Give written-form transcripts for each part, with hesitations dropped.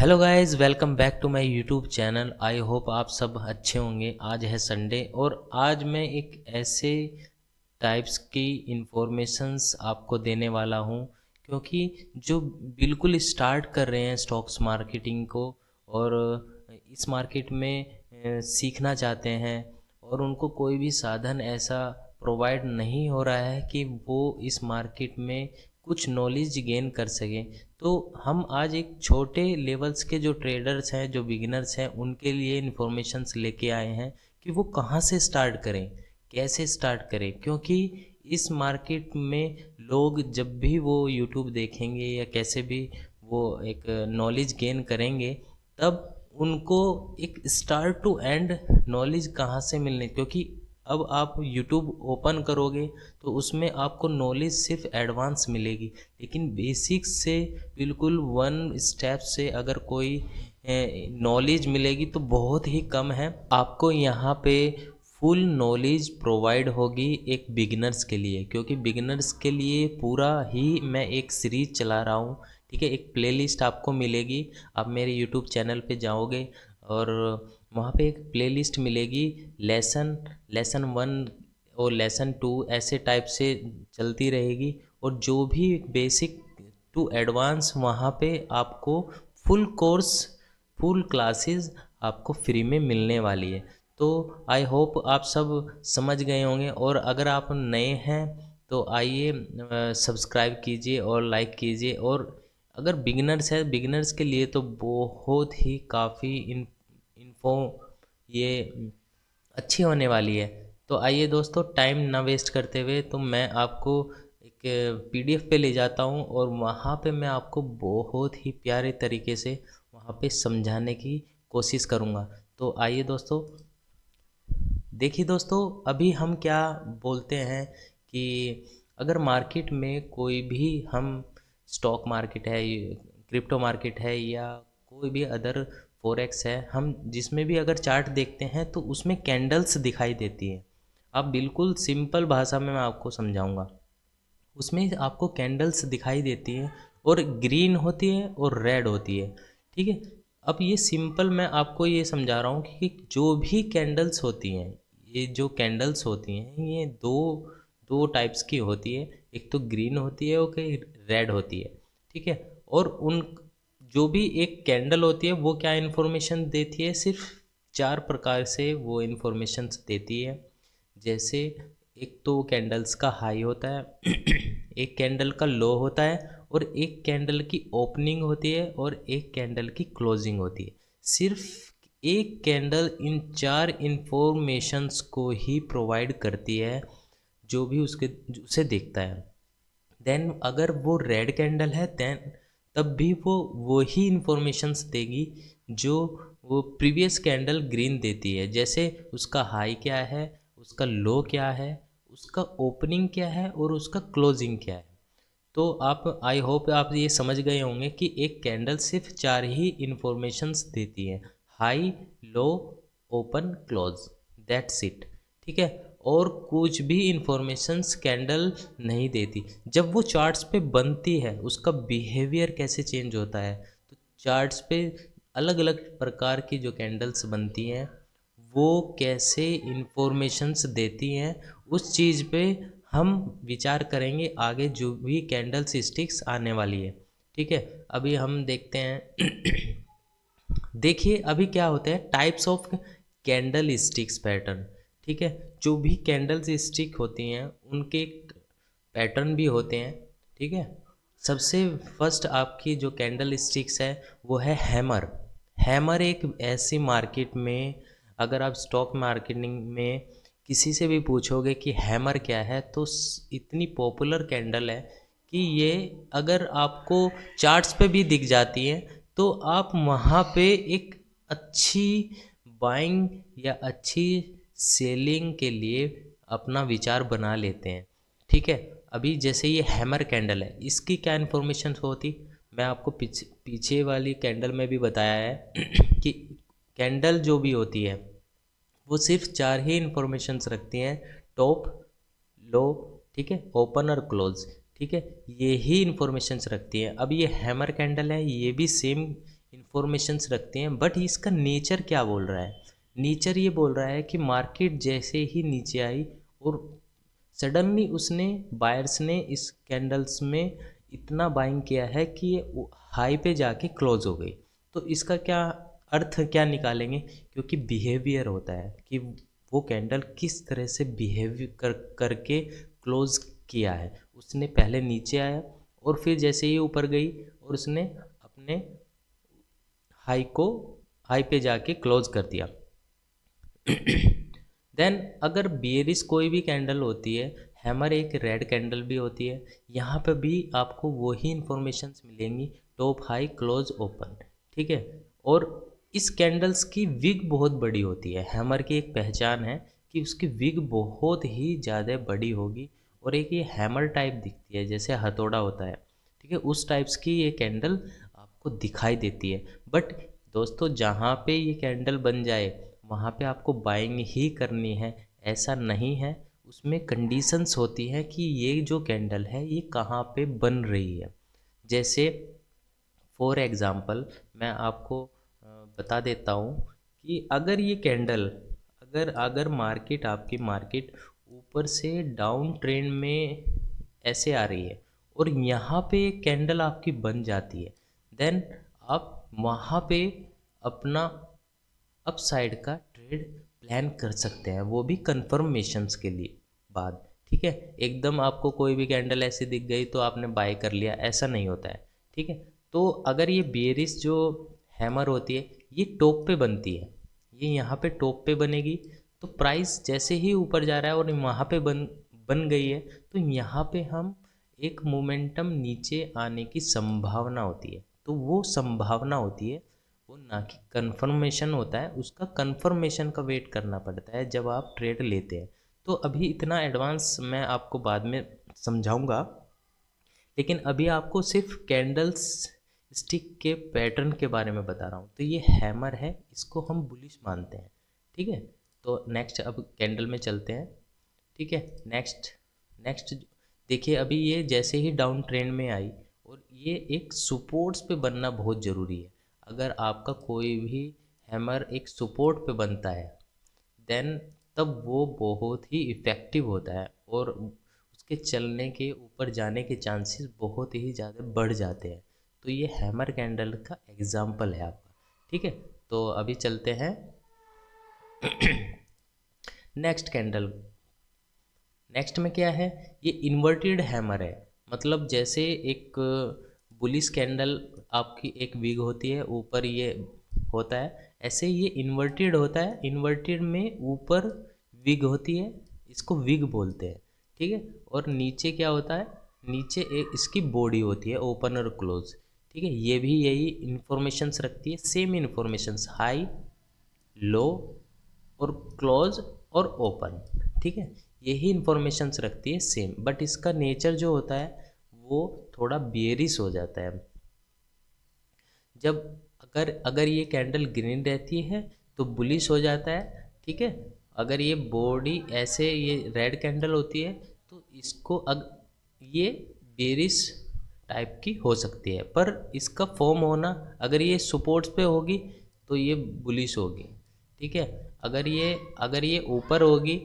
Hello guys, welcome back to my YouTube channel. I hope आप सब अच्छे होंगे। आज है संडे और आज मैं एक ऐसे टाइप्स की इंफॉर्मेशंस आपको देने वाला हूं, क्योंकि जो बिल्कुल स्टार्ट कर रहे हैं स्टॉक्स मार्केटिंग को और इस मार्केट में सीखना चाहते हैं और उनको कोई भी साधन ऐसा प्रोवाइड नहीं हो रहा है कि वो इस मार्केट में कुछ नॉलेज गेन कर सकें। तो हम आज एक छोटे लेवल्स के जो ट्रेडर्स हैं, जो बिगिनर्स हैं, उनके लिए इन्फॉर्मेशंस लेके आए हैं कि वो कहाँ से स्टार्ट करें, कैसे स्टार्ट करें। क्योंकि इस मार्केट में लोग जब भी वो यूट्यूब देखेंगे या कैसे भी वो एक नॉलेज गेन करेंगे, तब उनको एक स्टार्ट टू एंड नॉलेज कहाँ से मिलने। क्योंकि अब आप यूट्यूब ओपन करोगे तो उसमें आपको नॉलेज सिर्फ एडवांस मिलेगी, लेकिन बेसिक्स से बिल्कुल वन स्टेप से अगर कोई नॉलेज मिलेगी तो बहुत ही कम है। आपको यहाँ पे फुल नॉलेज प्रोवाइड होगी एक बिगिनर्स के लिए, क्योंकि बिगिनर्स के लिए पूरा ही मैं एक सीरीज चला रहा हूँ। ठीक है, एक प्लेलिस्ट आपको मिलेगी। आप मेरे यूट्यूब चैनल पे जाओगे और वहाँ पे एक प्लेलिस्ट मिलेगी। लेसन लेसन 1 और लेसन 2 ऐसे टाइप से चलती रहेगी, और जो भी बेसिक टू एडवांस वहाँ पे आपको फुल कोर्स, फुल क्लासेस आपको फ्री में मिलने वाली है। तो आई होप आप सब समझ गए होंगे, और अगर आप नए हैं तो आइए सब्सक्राइब कीजिए और लाइक कीजिए। और अगर बिगिनर्स है, बिगिनर्स के लिए तो बहुत ही काफ़ी इन्फो ये अच्छी होने वाली है। तो आइए दोस्तों, टाइम ना वेस्ट करते हुए तो मैं आपको एक पीडीएफ पे ले जाता हूँ और वहाँ पे मैं आपको बहुत ही प्यारे तरीके से वहाँ पे समझाने की कोशिश करूँगा। तो आइए दोस्तों, देखिए दोस्तों, अभी हम क्या बोलते हैं कि अगर मार्केट में कोई भी हम स्टॉक मार्केट है, क्रिप्टो मार्केट है, या कोई भी अदर फॉरेक्स है, हम जिसमें भी अगर चार्ट देखते हैं तो उसमें कैंडल्स दिखाई देती है। अब बिल्कुल सिंपल भाषा में मैं आपको समझाऊंगा। उसमें आपको कैंडल्स दिखाई देती हैं और ग्रीन होती है और रेड होती है। ठीक है, अब ये सिंपल मैं आपको ये समझा रहा हूँ कि जो भी कैंडल्स होती हैं, ये जो कैंडल्स होती हैं ये दो दो टाइप्स की होती है। एक तो ग्रीन होती है और एक रेड होती है। ठीक है, और उन जो भी एक कैंडल होती है वो क्या इन्फॉर्मेशन देती है, सिर्फ 4 प्रकार से वो इन्फॉर्मेशंस देती है। जैसे एक तो कैंडल्स का हाई होता है, एक कैंडल का लो होता है, और एक कैंडल की ओपनिंग होती है, और एक कैंडल की क्लोजिंग होती है। सिर्फ एक कैंडल इन 4 इन्फॉर्मेशंस को ही प्रोवाइड करती है जो भी उसके उसे देखता है। देन अगर वो रेड कैंडल है, देन तब भी वो वही इन्फॉर्मेशंस देगी जो वो प्रीवियस कैंडल ग्रीन देती है। जैसे उसका हाई क्या है, उसका लो क्या है, उसका ओपनिंग क्या है, और उसका क्लोजिंग क्या है। तो आप, आई होप आप ये समझ गए होंगे कि एक कैंडल सिर्फ 4 ही इन्फॉर्मेशंस देती है: high, low, open, close. That's it. ठीक है, और कुछ भी इंफॉर्मेशंस कैंडल नहीं देती। जब वो चार्ट्स पे बनती है उसका बिहेवियर कैसे चेंज होता है, तो चार्ट्स पे अलग अलग प्रकार की जो कैंडल्स बनती हैं वो कैसे इंफॉर्मेशंस देती हैं, उस चीज़ पे हम विचार करेंगे आगे जो भी कैंडल्स स्टिक्स आने वाली है। ठीक है, अभी हम देखते हैं। देखिए अभी क्या होता है, types of candle sticks pattern. ठीक है, जो भी कैंडल्स स्टिक होती हैं उनके पैटर्न भी होते हैं। ठीक है, सबसे फर्स्ट आपकी जो कैंडल स्टिक्स है वो है हैमर। हैमर एक ऐसी मार्केट में, अगर आप स्टॉक मार्केटिंग में किसी से भी पूछोगे कि हैमर क्या है, तो इतनी पॉपुलर कैंडल है कि ये अगर आपको चार्ट्स पे भी दिख जाती है तो आप वहाँ पे एक अच्छी बाइंग या अच्छी सेलिंग के लिए अपना विचार बना लेते हैं। ठीक है, अभी जैसे ये हैमर कैंडल है, इसकी क्या इन्फॉर्मेशन होती, मैं आपको पीछे वाली कैंडल में भी बताया है कि कैंडल जो भी होती है वो सिर्फ 4 ही इन्फॉर्मेशंस रखती हैं: टॉप, लो, ठीक है, ओपन और क्लोज। ठीक है, ये ही इन्फॉर्मेशंस रखती हैं। अब ये हैमर कैंडल है, ये भी सेम इंफॉर्मेशंस रखते हैं, बट इसका नेचर क्या बोल रहा है? नेचर ये बोल रहा है कि मार्केट जैसे ही नीचे आई और सडनली उसने बायर्स ने इस कैंडल्स में इतना बाइंग किया है कि ये हाई पे जाके क्लोज हो गई। तो इसका क्या अर्थ क्या निकालेंगे? क्योंकि बिहेवियर होता है कि वो कैंडल किस तरह से बिहेव करके क्लोज किया है। उसने पहले नीचे आया और फिर जैसे ही ऊपर गई और उसने अपने हाई पे जाके क्लोज कर दिया। देन अगर बेयरिश कोई भी कैंडल होती है, हैमर एक रेड कैंडल भी होती है, यहाँ पे भी आपको वही इंफॉर्मेशंस मिलेंगी, टॉप हाई क्लोज ओपन, ठीक है। और इस कैंडल्स की विग बहुत बड़ी होती है। हैमर की एक पहचान है कि उसकी विग बहुत ही ज़्यादा बड़ी होगी और एक ये हैमर टाइप दिखती है, जैसे हथौड़ा होता है, ठीक है, उस टाइप्स की ये कैंडल आपको दिखाई देती है। बट दोस्तों, जहाँ पे ये कैंडल बन जाए वहाँ पे आपको बाइंग ही करनी है, ऐसा नहीं है। उसमें कंडीशंस होती हैं कि ये जो कैंडल है ये कहाँ पे बन रही है। जैसे फॉर एग्ज़ाम्पल मैं आपको बता देता हूँ कि अगर ये कैंडल अगर अगर मार्केट आपकी मार्केट ऊपर से डाउन ट्रेंड में ऐसे आ रही है और यहाँ पे एक कैंडल आपकी बन जाती है, देन आप वहाँ पे अपना अप साइड का ट्रेड प्लान कर सकते हैं, वो भी कंफर्मेशंस के लिए बाद, ठीक है। एकदम आपको कोई भी कैंडल ऐसी दिख गई तो आपने बाय कर लिया, ऐसा नहीं होता है, ठीक है। तो अगर ये बेयरिश जो हैमर होती है ये टॉप पे बनती है, ये यहाँ पे टॉप पे बनेगी, तो प्राइस जैसे ही ऊपर जा रहा है और वहाँ पे बन बन गई है तो यहाँ पे हम एक मोमेंटम नीचे आने की संभावना होती है। तो वो संभावना होती है, वो ना कि कन्फर्मेशन होता है, उसका कन्फर्मेशन का वेट करना पड़ता है जब आप ट्रेड लेते हैं। तो अभी इतना एडवांस मैं आपको बाद में समझाऊंगा, लेकिन अभी आपको सिर्फ कैंडल्स स्टिक के पैटर्न के बारे में बता रहा हूँ। तो ये हैमर है, इसको हम बुलिश मानते हैं, ठीक है। तो नेक्स्ट अब कैंडल में चलते हैं, ठीक है। नेक्स्ट नेक्स्ट देखिए, अभी ये जैसे ही डाउन ट्रेंड में आई और ये एक सपोर्ट्स पे बनना बहुत ज़रूरी है। अगर आपका कोई भी हैमर एक सपोर्ट पे बनता है देन तब वो बहुत ही इफ़ेक्टिव होता है और उसके चलने के ऊपर जाने के चांसेस बहुत ही ज़्यादा बढ़ जाते हैं। तो ये हैमर कैंडल का एग्जाम्पल है आपका, ठीक है। तो अभी चलते हैं नेक्स्ट कैंडल। नेक्स्ट में क्या है? ये इन्वर्टेड हैमर है, मतलब जैसे एक बुलिश कैंडल आपकी एक विग होती है, ऊपर ये होता है, ऐसे ये इन्वर्टेड होता है। इन्वर्टेड में ऊपर विग होती है, इसको विग बोलते हैं, ठीक है। और नीचे क्या होता है? नीचे एक इसकी बॉडी होती है, ओपन और क्लोज, ठीक है। ये भी यही इन्फॉर्मेशंस रखती है, सेम इन्फॉर्मेशंस, हाई, लो और क्लोज और ओपन, ठीक है। यही इन्फॉर्मेशंस रखती है सेम, बट इसका नेचर जो होता है वो थोड़ा बेयरिश हो जाता है। जब अगर अगर ये कैंडल ग्रीन रहती है तो बुलिश हो जाता है, ठीक है। अगर ये बॉडी ऐसे ये रेड कैंडल होती है तो इसको ये बेरिश टाइप की हो सकती है, पर इसका फॉर्म होना, अगर ये सपोर्ट्स पे होगी तो ये बुलिश होगी, ठीक है। अगर ये ऊपर होगी,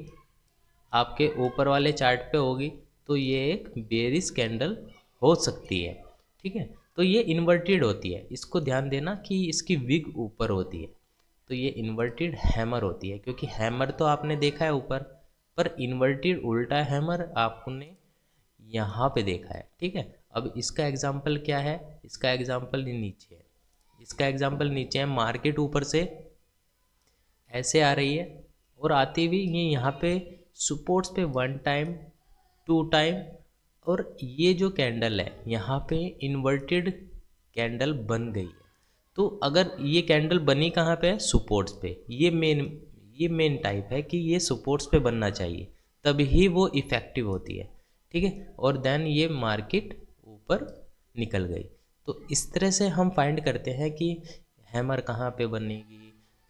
आपके ऊपर वाले चार्ट पे होगी, तो ये एक बेरिश कैंडल हो सकती है, ठीक है। तो ये इन्वर्टेड होती है, इसको ध्यान देना कि इसकी विग ऊपर होती है, तो ये इन्वर्टेड हैमर होती है। क्योंकि हैमर तो आपने देखा है ऊपर, पर इन्वर्टेड उल्टा हैमर आपने यहाँ पे देखा है, ठीक है। अब इसका एग्जाम्पल क्या है? इसका एग्जाम्पल नीचे है, इसका एग्जाम्पल नीचे है। मार्केट ऊपर से ऐसे आ रही है और आती हुई ये यहाँ पे सपोर्ट्स पे 1 टाइम, 2 टाइम, और ये जो कैंडल है यहाँ पे इन्वर्टेड कैंडल बन गई है। तो अगर ये कैंडल बनी कहाँ पे है? सपोर्ट्स पे। ये मेन टाइप है कि ये सपोर्ट्स पे बनना चाहिए, तभी वो इफ़ेक्टिव होती है, ठीक है। और देन ये मार्केट ऊपर निकल गई। तो इस तरह से हम फाइंड करते हैं कि हैमर कहाँ पे बनेगी,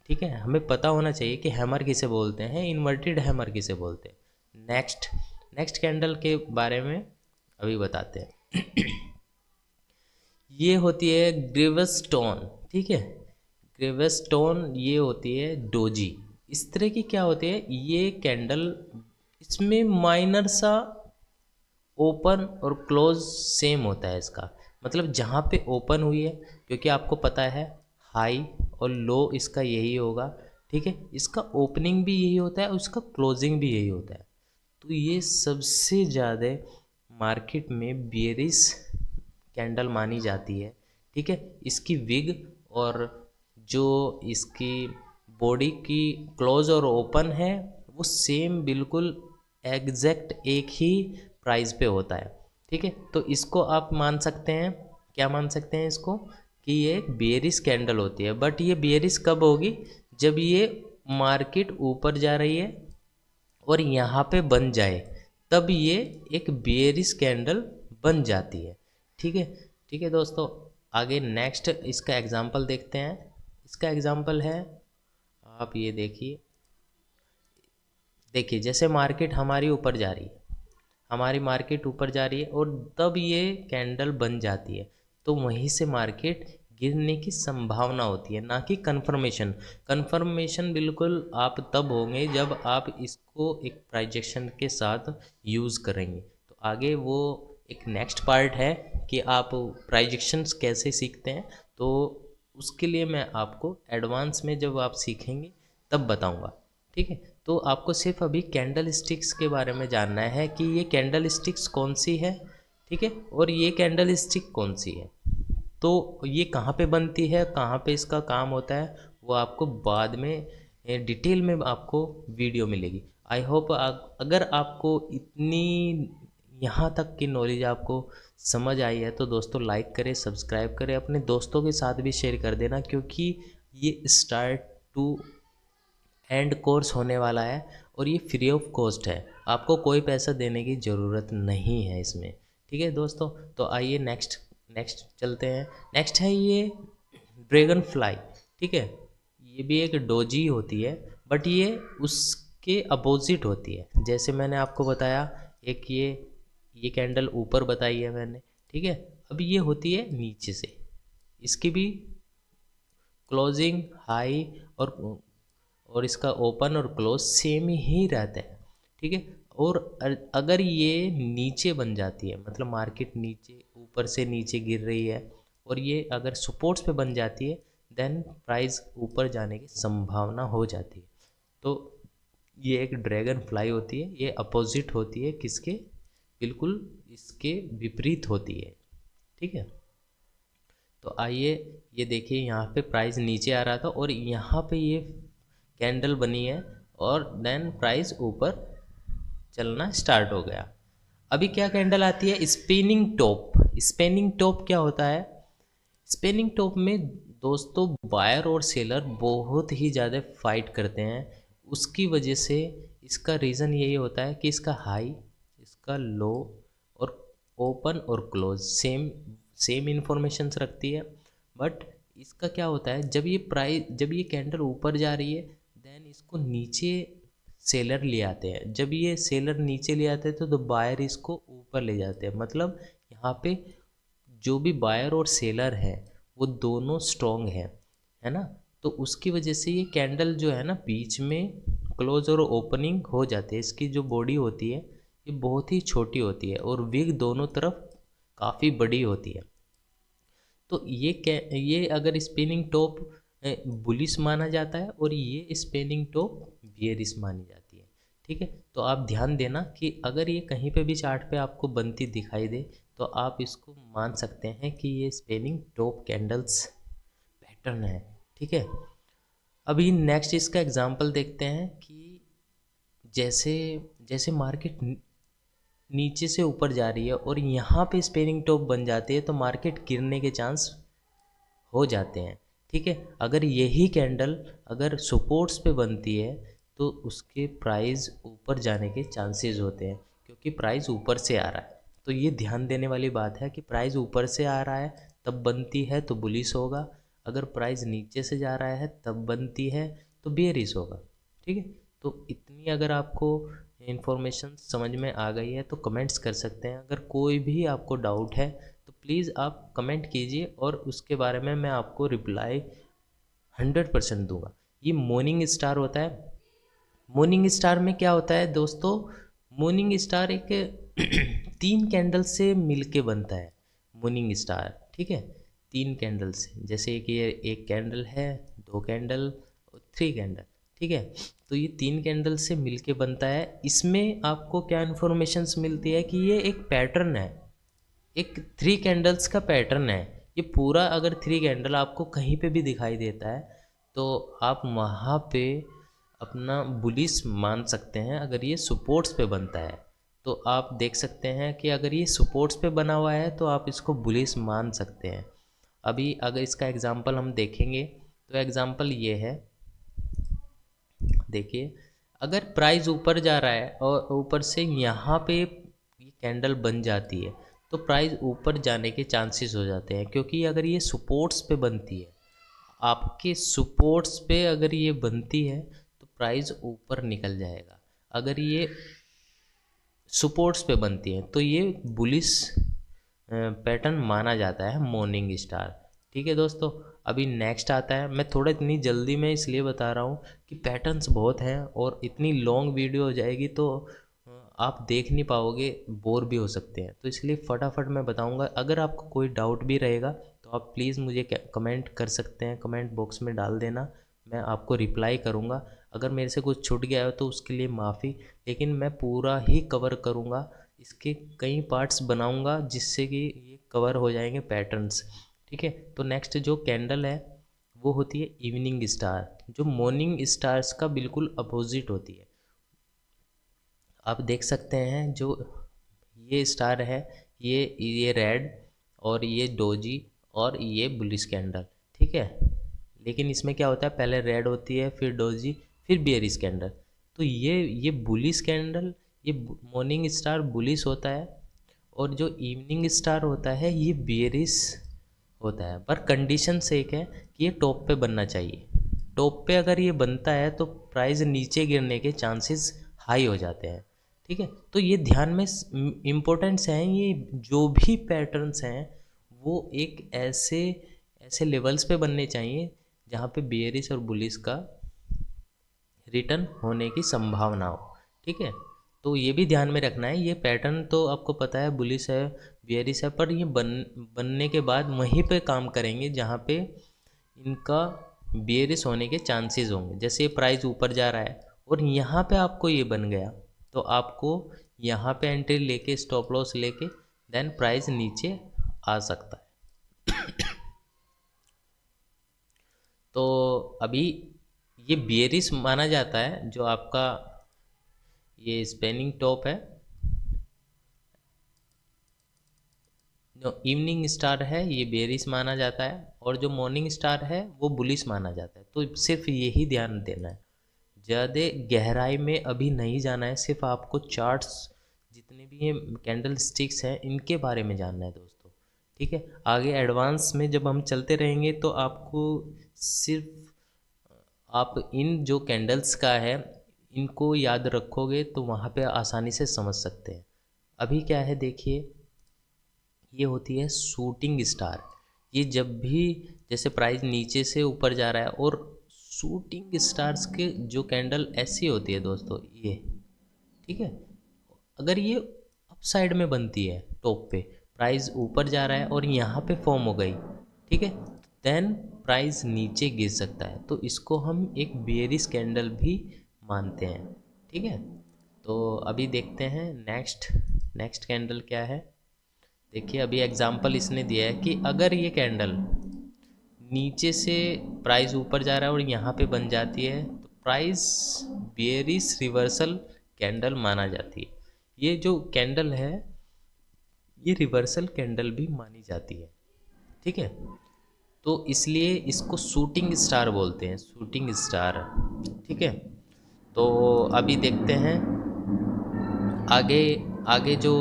ठीक है। हमें पता होना चाहिए कि हैमर किसे बोलते हैं, इन्वर्टेड हैमर किसे बोलते हैं। नेक्स्ट कैंडल के बारे में अभी बताते हैं। ये होती है ग्रीवस स्टोन, ठीक है। ग्रेवस्टोन ये होती है डोजी। इस तरह की क्या होती है ये कैंडल, इसमें माइनर सा ओपन और क्लोज सेम होता है इसका। मतलब जहाँ पे ओपन हुई है, क्योंकि आपको पता है हाई और लो इसका यही होगा, ठीक है। इसका ओपनिंग भी यही होता है और इसका क्लोजिंग भी यही होता है। तो ये सबसे ज़्यादा मार्केट में बेयरिश कैंडल मानी जाती है, ठीक है। इसकी विग और जो इसकी बॉडी की क्लोज और ओपन है वो सेम बिल्कुल एग्जैक्ट एक ही प्राइस पे होता है, ठीक है। तो इसको आप मान सकते हैं, क्या मान सकते हैं इसको, कि ये एक बेयरिश कैंडल होती है। बट ये बेयरिश कब होगी, जब ये मार्केट ऊपर जा रही है और यहाँ पे बन जाए, तब ये एक बेयरिश कैंडल बन जाती है, ठीक है। ठीक है दोस्तों, आगे नेक्स्ट इसका एग्जांपल देखते हैं। इसका एग्जांपल है, आप ये देखिए, देखिए जैसे मार्केट हमारी ऊपर जा रही है, हमारी मार्केट ऊपर जा रही है और तब ये कैंडल बन जाती है, तो वहीं से मार्केट गिरने की संभावना होती है, ना कि कंफर्मेशन। कंफर्मेशन बिल्कुल आप तब होंगे जब आप इसको एक प्राइजेक्शन के साथ यूज़ करेंगे। तो आगे वो एक नेक्स्ट पार्ट है कि आप प्राइजेक्शंस कैसे सीखते हैं, तो उसके लिए मैं आपको एडवांस में जब आप सीखेंगे तब बताऊंगा, ठीक है। तो आपको सिर्फ अभी कैंडल स्टिक्स के बारे में जानना है कि ये कैंडल स्टिक्स कौन सी है, ठीक है, और ये कैंडल स्टिक कौन सी है, तो ये कहाँ पे बनती है, कहाँ पे इसका काम होता है, वो आपको बाद में डिटेल में आपको वीडियो मिलेगी। आई होप अगर आपको इतनी यहाँ तक की नॉलेज आपको समझ आई है तो दोस्तों लाइक करें, सब्सक्राइब करें, अपने दोस्तों के साथ भी शेयर कर देना, क्योंकि ये स्टार्ट टू एंड कोर्स होने वाला है और ये फ्री ऑफ कॉस्ट है, आपको कोई पैसा देने की ज़रूरत नहीं है इसमें, ठीक है दोस्तों। तो आइए नेक्स्ट नेक्स्ट चलते हैं। नेक्स्ट है ये ड्रैगन फ्लाई, ठीक है। ये भी एक डोजी होती है, बट ये उसके अपोजिट होती है। जैसे मैंने आपको बताया, एक ये कैंडल ऊपर बताई है मैंने, ठीक है। अब ये होती है नीचे से, इसकी भी क्लोजिंग हाई और इसका ओपन और क्लोज सेम ही रहता है, ठीक है। और अगर ये नीचे बन जाती है, मतलब मार्केट नीचे ऊपर से नीचे गिर रही है और ये अगर सपोर्ट्स पे बन जाती है, देन प्राइस ऊपर जाने की संभावना हो जाती है। तो ये एक ड्रैगन फ्लाई होती है, ये अपोजिट होती है किसके, बिल्कुल इसके विपरीत होती है, ठीक है। तो आइए ये देखिए, यहाँ पे प्राइस नीचे आ रहा था और यहाँ पे ये कैंडल बनी है और देन प्राइस ऊपर चलना स्टार्ट हो गया। अभी क्या कैंडल आती है, स्पिनिंग टॉप। स्पिनिंग टॉप क्या होता है, स्पिनिंग टॉप में दोस्तों बायर और सेलर बहुत ही ज़्यादा फाइट करते हैं। उसकी वजह से इसका रीज़न यही होता है कि इसका हाई, इसका लो और ओपन और क्लोज सेम सेम इन्फॉर्मेशंस रखती है। बट इसका क्या होता है, जब ये कैंडल ऊपर जा रही है, देन इसको नीचे सेलर ले आते हैं। जब ये सेलर नीचे ले आते हैं तो बायर इसको ऊपर ले जाते हैं। मतलब यहाँ पे जो भी बायर और सेलर है वो दोनों स्ट्रॉन्ग है ना। तो उसकी वजह से ये कैंडल जो है ना बीच में क्लोज और ओपनिंग हो जाती है। इसकी जो बॉडी होती है ये बहुत ही छोटी होती है और विग दोनों तरफ काफ़ी बड़ी होती है। तो ये अगर स्पिनिंग टॉप बुलिश माना जाता है और ये स्पिनिंग टॉप बियरिश मानी जाती है, ठीक है। तो आप ध्यान देना कि अगर ये कहीं पे भी चार्ट पे आपको बनती दिखाई दे तो आप इसको मान सकते हैं कि ये स्पिनिंग टॉप कैंडल्स पैटर्न है, ठीक है। अभी नेक्स्ट इसका एग्जांपल देखते हैं कि जैसे जैसे मार्केट नीचे से ऊपर जा रही है और यहाँ पे स्पिनिंग टॉप बन जाती है तो मार्केट गिरने के चांस हो जाते हैं, ठीक है। अगर यही कैंडल अगर सपोर्ट्स पे बनती है तो उसके प्राइस ऊपर जाने के चांसेस होते हैं, क्योंकि प्राइस ऊपर से आ रहा है। तो ये ध्यान देने वाली बात है कि प्राइस ऊपर से आ रहा है तब बनती है तो बुलिश होगा, अगर प्राइस नीचे से जा रहा है तब बनती है तो बेयरिश होगा, ठीक है। तो इतनी अगर आपको इन्फॉर्मेशन समझ में आ गई है तो कमेंट्स कर सकते हैं। अगर कोई भी आपको डाउट है तो प्लीज़ आप कमेंट कीजिए और उसके बारे में मैं आपको रिप्लाई 100% दूंगा। ये मॉर्निंग स्टार होता है। मॉर्निंग स्टार में क्या होता है दोस्तों, मॉर्निंग स्टार एक 3 कैंडल से मिलके बनता है मॉर्निंग स्टार, ठीक है। 3 कैंडल से, जैसे कि ये एक कैंडल है, 2 कैंडल, 3 कैंडल, ठीक है। तो ये 3 कैंडल से मिलके बनता है। इसमें आपको क्या इन्फॉर्मेशंस मिलती है कि ये एक पैटर्न है, एक 3 कैंडल्स का पैटर्न है। ये पूरा अगर 3 कैंडल आपको कहीं पे भी दिखाई देता है तो आप वहाँ पे अपना बुलिश मान सकते हैं। अगर ये सपोर्ट्स पे बनता है तो आप देख सकते हैं कि अगर ये सपोर्ट्स पे बना हुआ है तो आप इसको बुलिश मान सकते हैं। अभी अगर इसका एग्जांपल हम देखेंगे तो एग्जांपल ये है, देखिए अगर प्राइस ऊपर जा रहा है और ऊपर से यहाँ पे ये कैंडल बन जाती है तो प्राइस ऊपर जाने के चांसेस हो जाते हैं, क्योंकि अगर ये सपोर्ट्स पे बनती है, आपके सपोर्ट्स पे अगर ये बनती है तो प्राइस ऊपर निकल जाएगा। अगर ये सपोर्ट्स पे बनती है तो ये बुलिश पैटर्न माना जाता है मॉर्निंग स्टार, ठीक है दोस्तों। अभी नेक्स्ट आता है, मैं थोड़ा इतनी जल्दी में इसलिए बता रहा हूँ कि पैटर्न्स बहुत हैं और इतनी लॉन्ग वीडियो हो जाएगी तो आप देख नहीं पाओगे, बोर भी हो सकते हैं, तो इसलिए फटाफट मैं बताऊँगा। अगर आपको कोई डाउट भी रहेगा तो आप प्लीज़ मुझे कमेंट कर सकते हैं, कमेंट बॉक्स में डाल देना, मैं आपको रिप्लाई करूँगा। अगर मेरे से कुछ छूट गया हो तो उसके लिए माफ़ी, लेकिन मैं पूरा ही कवर करूँगा, इसके कई पार्ट्स बनाऊँगा जिससे कि ये कवर हो जाएंगे पैटर्न्स, ठीक है। तो नेक्स्ट जो कैंडल है वो होती है इवनिंग स्टार, जो मॉर्निंग स्टार्स का बिल्कुल अपोजिट होती है। आप देख सकते हैं जो ये स्टार है, ये रेड और ये डोजी और ये बुलिश कैंडल, ठीक है। लेकिन इसमें क्या होता है, पहले रेड होती है, फिर डोजी, फिर बेयरिश कैंडल। तो ये बुलिश कैंडल, ये मॉर्निंग स्टार बुलिश होता है और जो इवनिंग स्टार होता है ये बेयरिश होता है। पर कंडीशन एक है कि ये टॉप पे बनना चाहिए। टॉप पे अगर ये बनता है तो प्राइस नीचे गिरने के चांसेस हाई हो जाते हैं, ठीक है। तो ये ध्यान में इम्पोर्टेंट्स हैं, ये जो भी पैटर्न्स हैं वो एक ऐसे ऐसे लेवल्स पे बनने चाहिए जहाँ पे बेयरिश और बुलिश का रिटर्न होने की संभावना हो, ठीक है। तो ये भी ध्यान में रखना है, ये पैटर्न तो आपको पता है बुलिश है, बेयरिश है, पर ये बनने के बाद वहीं पे काम करेंगे जहाँ पे इनका बेयरिश होने के चांसेस होंगे। जैसे ये प्राइस ऊपर जा रहा है और यहाँ पे आपको ये बन गया तो आपको यहाँ पे एंट्री लेके स्टॉप लॉस लेके देन प्राइस नीचे आ सकता है। तो अभी ये बेयरिश माना जाता है, जो आपका ये स्पेनिंग टॉप है, जो इवनिंग स्टार है ये बेयरिश माना जाता है और जो मॉर्निंग स्टार है वो बुलिश माना जाता है। तो सिर्फ यही ध्यान देना है, ज़्यादा गहराई में अभी नहीं जाना है, सिर्फ आपको चार्ट्स जितने भी ये कैंडल स्टिक्स हैं इनके बारे में जानना है दोस्तों, ठीक है। आगे एडवांस में जब हम चलते रहेंगे तो आपको सिर्फ आप इन जो कैंडल्स का है इनको याद रखोगे तो वहाँ पे आसानी से समझ सकते हैं। अभी क्या है देखिए, ये होती है शूटिंग स्टार। ये जब भी जैसे प्राइस नीचे से ऊपर जा रहा है और शूटिंग स्टार्स के जो कैंडल ऐसी होती है दोस्तों ये, ठीक है। अगर ये अप साइड में बनती है, टॉप पे प्राइस ऊपर जा रहा है और यहाँ पे फॉर्म हो गई, ठीक है, देन प्राइस नीचे गिर सकता है, तो इसको हम एक बेयरिश कैंडल भी मानते हैं, ठीक है। तो अभी देखते हैं नेक्स्ट नेक्स्ट कैंडल क्या है। देखिए अभी एग्जांपल इसने दिया है कि अगर ये कैंडल नीचे से प्राइस ऊपर जा रहा है और यहाँ पे बन जाती है तो प्राइस बेयरिश रिवर्सल कैंडल माना जाती है। ये जो कैंडल है ये रिवर्सल कैंडल भी मानी जाती है, ठीक है। तो इसलिए इसको शूटिंग स्टार बोलते हैं, शूटिंग स्टार, ठीक है। तो अभी देखते हैं आगे आगे जो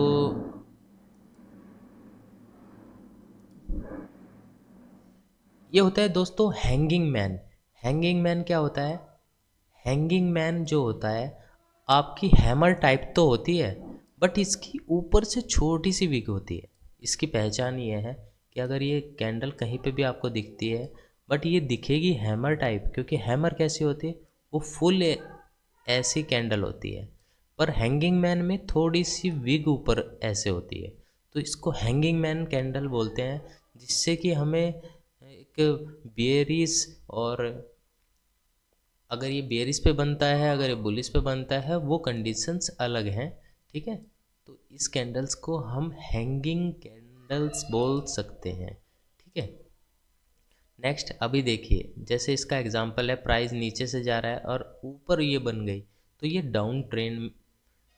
ये होता है दोस्तों हैंगिंग मैन। हैंगिंग मैन क्या होता है, हैंगिंग मैन जो होता है आपकी हैमर टाइप तो होती है बट इसकी ऊपर से छोटी सी विग होती है, इसकी पहचान ये है कि अगर ये कैंडल कहीं पे भी आपको दिखती है, बट ये दिखेगी हैमर टाइप, क्योंकि हैमर कैसी होती है, वो फुल ऐसी कैंडल होती है, पर हैंगिंग मैन में थोड़ी सी विग ऊपर ऐसे होती है, तो इसको हैंगिंग मैन कैंडल बोलते हैं, जिससे कि हमें एक बेयरिश, और अगर ये बेयरिश पे बनता है, अगर ये बुलिश पे बनता है, वो कंडीशंस अलग हैं, ठीक है। तो इस कैंडल्स को हम हैंगिंग कैंडल्स बोल सकते हैं, ठीक है। नेक्स्ट अभी देखिए, जैसे इसका एग्जांपल है, प्राइस नीचे से जा रहा है और ऊपर ये बन गई, तो ये डाउन ट्रेंड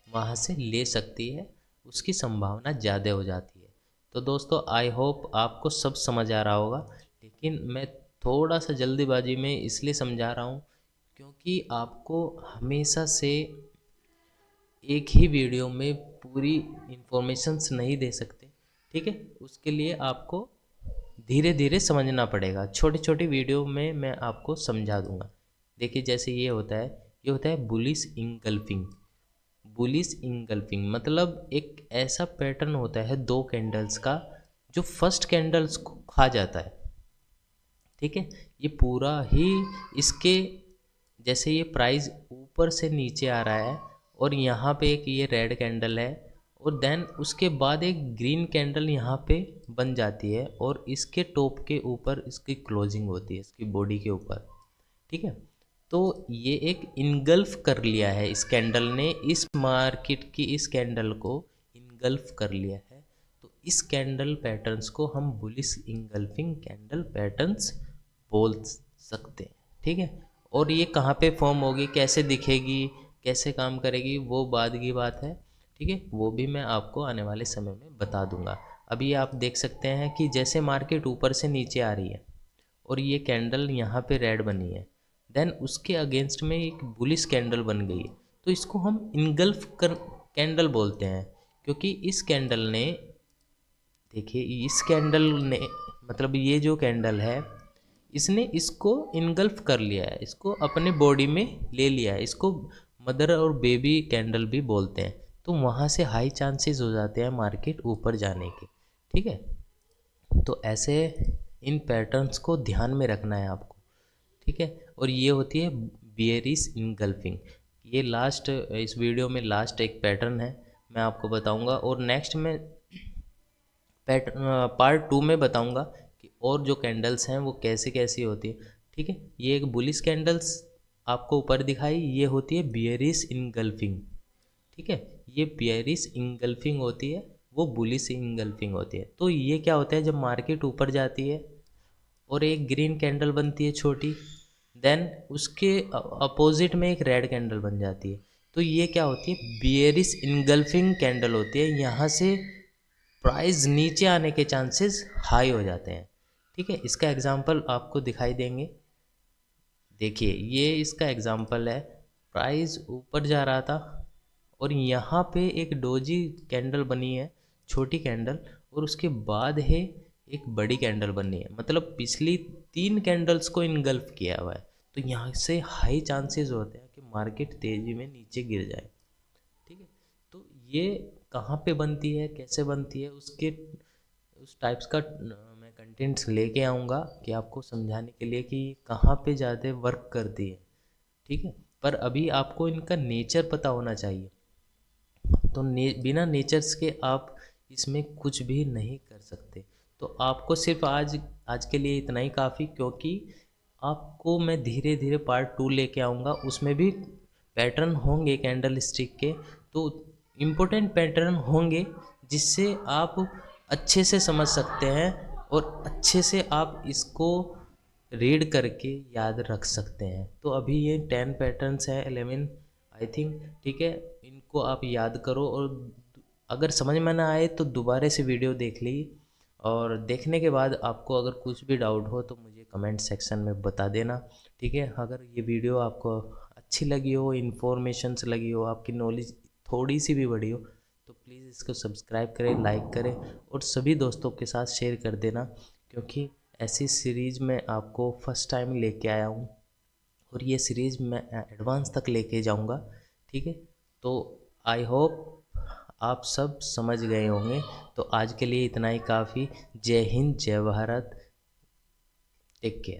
वहाँ से ले सकती है, उसकी संभावना ज़्यादा हो जाती है। तो दोस्तों, आई होप आपको सब समझ आ रहा होगा, लेकिन मैं थोड़ा सा जल्दीबाजी में इसलिए समझा रहा हूँ क्योंकि आपको हमेशा से एक ही वीडियो में पूरी इन्फॉर्मेशंस नहीं दे सकते, ठीक है। उसके लिए आपको धीरे धीरे समझना पड़ेगा, छोटी छोटी वीडियो में मैं आपको समझा दूंगा। देखिए, जैसे ये होता है बुलिश इंगल्फिंग। बुलिश इंगल्फिंग मतलब एक ऐसा पैटर्न होता है दो कैंडल्स का, जो फर्स्ट कैंडल्स को खा जाता है, ठीक है। ये पूरा ही इसके, जैसे ये प्राइस ऊपर से नीचे आ रहा है और यहाँ पे एक ये रेड कैंडल है, और देन उसके बाद एक ग्रीन कैंडल यहाँ पे बन जाती है, और इसके टॉप के ऊपर इसकी क्लोजिंग होती है, इसकी बॉडी के ऊपर, ठीक है। तो ये एक इनगल्फ कर लिया है, इस कैंडल ने इस मार्केट की इस कैंडल को इनगल्फ कर लिया है। तो इस कैंडल पैटर्न्स को हम बुलिश इंगल्फिंग कैंडल पैटर्न्स बोल सकते हैं, ठीक है। और ये कहाँ पे फॉर्म होगी, कैसे दिखेगी, कैसे काम करेगी, वो बाद की बात है, ठीक है। वो भी मैं आपको आने वाले समय में बता दूंगा। अभी आप देख सकते हैं कि जैसे मार्केट ऊपर से नीचे आ रही है और ये कैंडल यहाँ पे रेड बनी है, देन उसके अगेंस्ट में एक बुलिश कैंडल बन गई है, तो इसको हम इनगल्फ कर कैंडल बोलते हैं, क्योंकि इस कैंडल ने, देखिए इस कैंडल ने, मतलब ये जो कैंडल है, इसने इसको इनगल्फ कर लिया है, इसको अपने बॉडी में ले लिया है। इसको मदर और बेबी कैंडल भी बोलते हैं। तो वहाँ से हाई चांसेस हो जाते हैं मार्केट ऊपर जाने के, ठीक है। तो ऐसे इन पैटर्न्स को ध्यान में रखना है आपको, ठीक है। और ये होती है बियरिश इनगल्फिंग। ये लास्ट, इस वीडियो में लास्ट एक पैटर्न है, मैं आपको बताऊंगा, और नेक्स्ट में पार्ट 2 में बताऊंगा कि और जो कैंडल्स हैं वो कैसे कैसी होती है, ठीक है। ये एक बुलिश कैंडल्स आपको ऊपर दिखाई, ये होती है बियरिश इनगल्फिंग, ठीक है। ये बियरिश इनगल्फिंग होती है, वो बुलिश इनगल्फिंग होती है। तो ये क्या होता है, जब मार्केट ऊपर जाती है और एक ग्रीन कैंडल बनती है छोटी, देन उसके अपोजिट में एक रेड कैंडल बन जाती है, तो ये क्या होती है, बियरिश इनगल्फिंग कैंडल होती है। यहाँ से प्राइस नीचे आने के चांसेस हाई हो जाते हैं, ठीक है। इसका एग्जांपल आपको दिखाई देंगे, देखिए ये इसका एग्जांपल है, प्राइस ऊपर जा रहा था और यहाँ पे एक डोजी कैंडल बनी है, छोटी कैंडल, और उसके बाद है एक बड़ी कैंडल बनी है, मतलब पिछली 3 कैंडल्स को इनगल्फ किया हुआ है। तो यहाँ से हाई चांसेस होते हैं कि मार्केट तेज़ी में नीचे गिर जाए, ठीक है। तो ये कहाँ पे बनती है, कैसे बनती है, उसके उस टाइप्स का मैं कंटेंट्स लेके आऊँगा कि आपको समझाने के लिए कि कहाँ पे ज़्यादा वर्क करती है, ठीक है। पर अभी आपको इनका नेचर पता होना चाहिए। तो बिना नेचर्स के आप इसमें कुछ भी नहीं कर सकते। तो आपको सिर्फ आज के लिए इतना ही काफ़ी, क्योंकि आपको मैं धीरे धीरे पार्ट 2 लेके आऊँगा, उसमें भी पैटर्न होंगे कैंडल स्टिक के, तो इम्पोर्टेंट पैटर्न होंगे जिससे आप अच्छे से समझ सकते हैं और अच्छे से आप इसको रीड करके याद रख सकते हैं। तो अभी ये 10 पैटर्न्स हैं, 11 आई थिंक, ठीक है। इनको आप याद करो, और अगर समझ में ना आए तो दोबारा से वीडियो देख ली, और देखने के बाद आपको अगर कुछ भी डाउट हो तो मुझे कमेंट सेक्शन में बता देना, ठीक है। अगर ये वीडियो आपको अच्छी लगी हो, इन्फॉर्मेशंस लगी हो, आपकी नॉलेज थोड़ी सी भी बढ़ी हो, तो प्लीज़ इसको सब्सक्राइब करें, लाइक करें, और सभी दोस्तों के साथ शेयर कर देना, क्योंकि ऐसी सीरीज़ मैं आपको फर्स्ट टाइम लेके आया हूँ, और ये सीरीज़ मैं एडवांस तक लेके जाऊँगा, ठीक है। तो आई होप आप सब समझ गए होंगे। तो आज के लिए इतना ही काफ़ी। जय हिंद, जय भारत, टेक केयर।